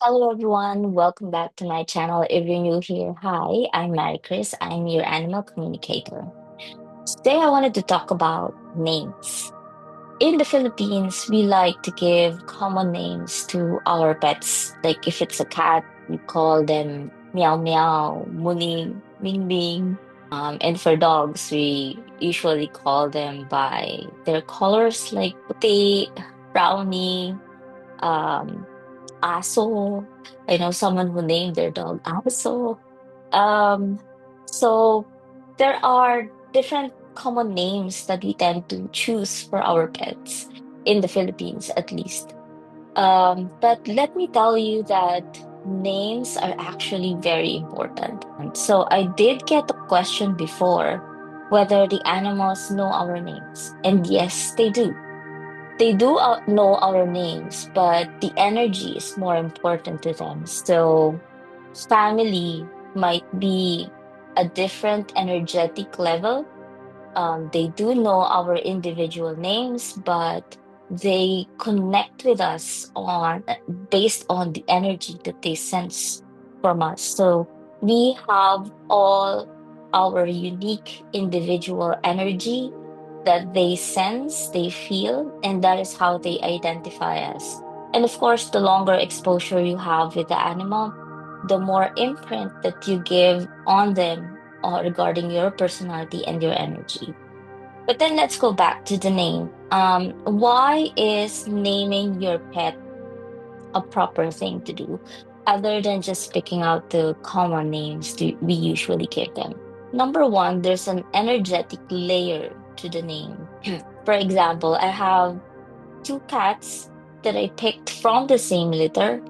Hello everyone, welcome back to my channel. If you're new here, hi, I'm Mary Chris. I'm your animal communicator. Today I wanted to talk about names. In the Philippines, we like to give common names to our pets. Like if it's a cat, we call them meow meow, muning, ming ming. And for dogs, we usually call them by their colors like puti, brownie, um, Aso. I know someone who named their dog Aso. Um, so there are different common names that we tend to choose for our pets in the Philippines, at least. But let me tell you that names are actually very important. And so I did get a question before whether the animals know our names. And yes, they do. They do know our names, but the energy is more important to them. So, family might be a different energetic level. They do know our individual names, but they connect with us on based on the energy that they sense from us. So we have all our unique individual energy that they sense, they feel, and that is how they identify us. And of course, the longer exposure you have with the animal, the more imprint that you give on them regarding your personality and your energy. But then let's go back to the name. Why is naming your pet a proper thing to do, other than just picking out the common names we usually give them? Number one, there's an energetic layer to the name. For example, I have two cats that I picked from the same litter,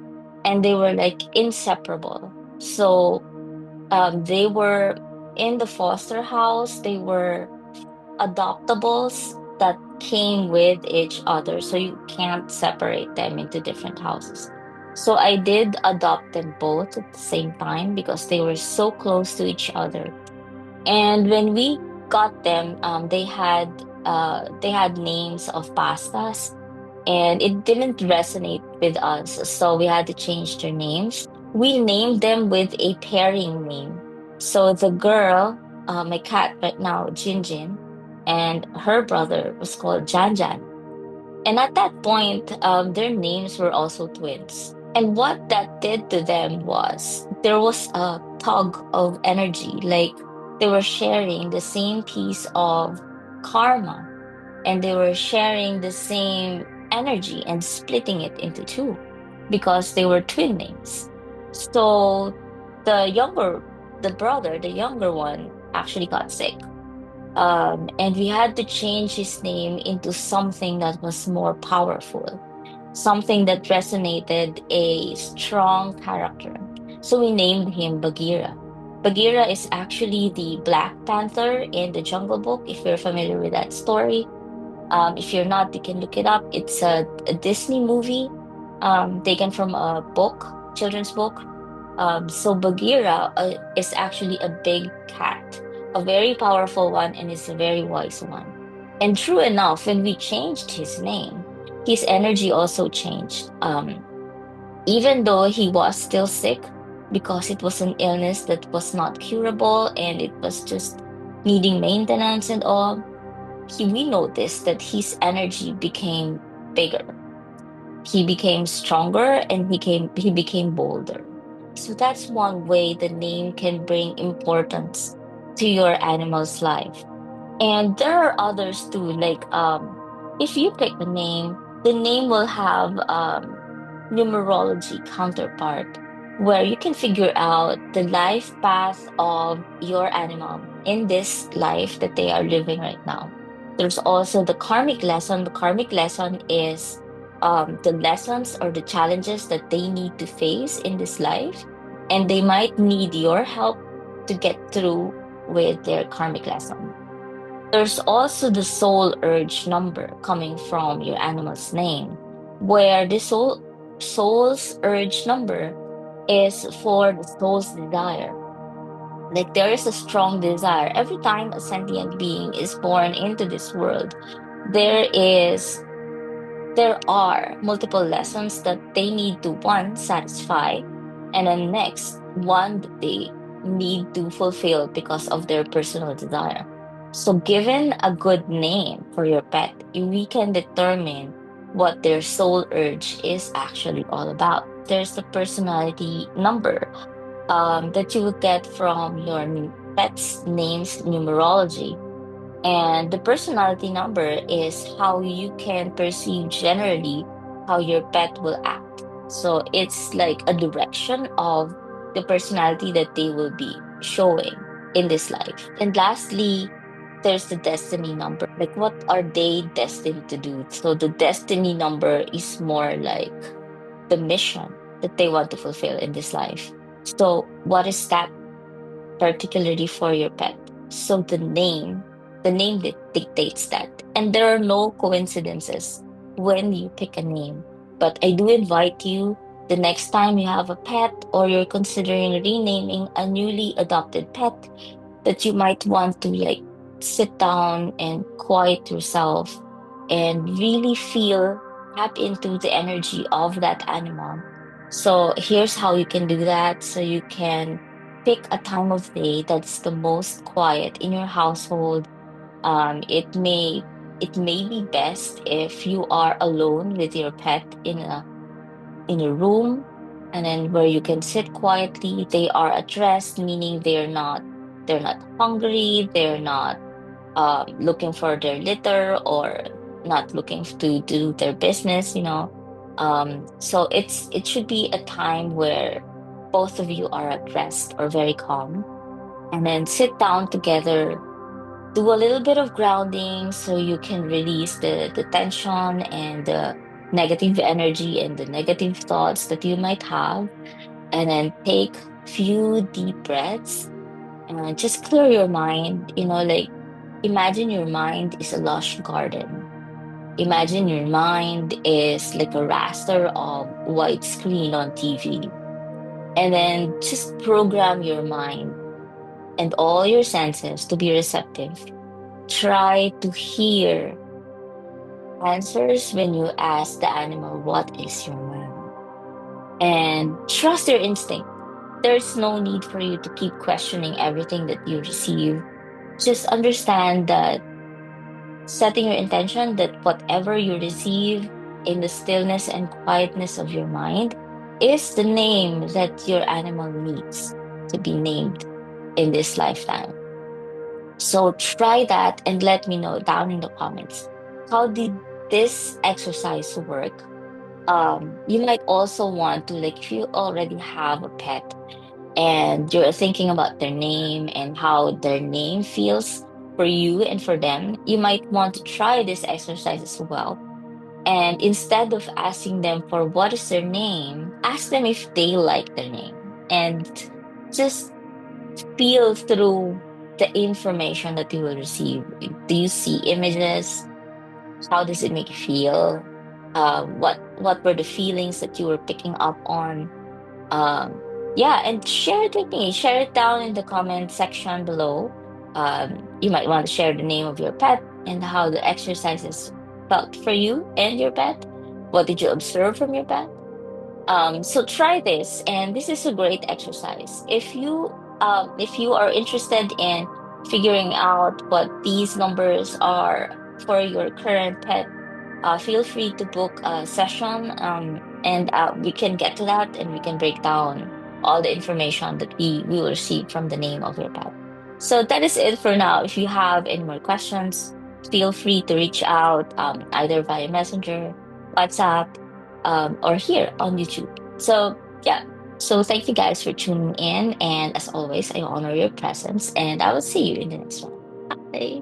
and they were like inseparable. So they were in the foster house, they were adoptables that came with each other, so you can't separate them into different houses. So I did adopt them both at the same time because they were so close to each other. And when we got them, they had names of pastas, and it didn't resonate with us, so we had to change their names. We named them with a pairing name. So the girl, my cat right now, Jinjin, and her brother was called Janjan. And at that point, their names were also twins. And what that did to them was there was a tug of energy, like they were sharing the same piece of karma, and they were sharing the same energy and splitting it into two because they were twin names. So the younger, the younger one, actually got sick. And we had to change his name into something that was more powerful, something that resonated a strong character. So we named him Bagheera. Bagheera is actually the Black Panther in the Jungle Book, if you're familiar with that story. If you're not, you can look it up. It's a Disney movie taken from a book, children's book. So Bagheera is actually a big cat, a very powerful one, and is a very wise one. And true enough, when we changed his name, his energy also changed. Even though he was still sick, because it was an illness that was not curable and it was just needing maintenance and all, we noticed that his energy became bigger. He became stronger, and he became bolder. So that's one way the name can bring importance to your animal's life. And there are others too, like if you pick a name, the name will have numerology counterpart, where you can figure out the life path of your animal in this life that they are living right now. There's also the karmic lesson. The karmic lesson is the lessons or the challenges that they need to face in this life, and they might need your help to get through with their karmic lesson. There's also the soul urge number coming from your animal's name, where the soul's urge number is for the soul's desire. Like there is a strong desire. Every time a sentient being is born into this world, there is there are multiple lessons that they need to one satisfy, and then next one that they need to fulfill because of their personal desire. So given a good name for your pet, we can determine what their soul urge is actually all about. There's the personality number that you will get from your pet's name's numerology, and the personality number is how you can perceive generally how your pet will act. So it's like a direction of the personality that they will be showing in this life. And lastly, there's the destiny number. Like, what are they destined to do? So the destiny number is more like the mission that they want to fulfill in this life. So, what is that particularly for your pet? So the name that dictates that. And there are no coincidences when you pick a name. But I do invite you the next time you have a pet or you're considering renaming a newly adopted pet that you might want to like sit down and quiet yourself and really feel tap into the energy of that animal. So here's how you can do that. So you can pick a time of day that's the most quiet in your household. It may be best if you are alone with your pet in a room, and then where you can sit quietly. They are at rest, meaning they're not hungry, they're not looking for their litter or not looking to do their business. So it should be a time where both of you are at rest or very calm, and then sit down together, do a little bit of grounding so you can release the tension and the negative energy and the negative thoughts that you might have, and then take few deep breaths and just clear your mind. Like, imagine your mind is a lush garden. Imagine your mind is like a raster of white screen on TV. And then just program your mind and all your senses to be receptive. Try to hear answers when you ask the animal, "What is your name?" And trust your instinct. There's no need for you to keep questioning everything that you receive. Just understand that, setting your intention that whatever you receive in the stillness and quietness of your mind is the name that your animal needs to be named in this lifetime. So try that and let me know down in the comments. How did this exercise work? You might also want to, like, if you already have a pet and you're thinking about their name and how their name feels for you and for them, you might want to try this exercise as well. And instead of asking them for what is their name, ask them if they like their name. And just feel through the information that you will receive. Do you see images? How does it make you feel? What were the feelings that you were picking up on? Yeah, and share it with me. Share it down in the comment section below. You might want to share the name of your pet and how the exercises felt for you and your pet. What did you observe from your pet? So try this, and this is a great exercise. If you are interested in figuring out what these numbers are for your current pet, feel free to book a session, and we can get to that and we can break down all the information that we will receive from the name of your pet. So that is it for now. If you have any more questions, feel free to reach out, either via Messenger, WhatsApp, or here on YouTube. So, yeah. So, thank you guys for tuning in. And as always, I honor your presence, and I will see you in the next one. Bye.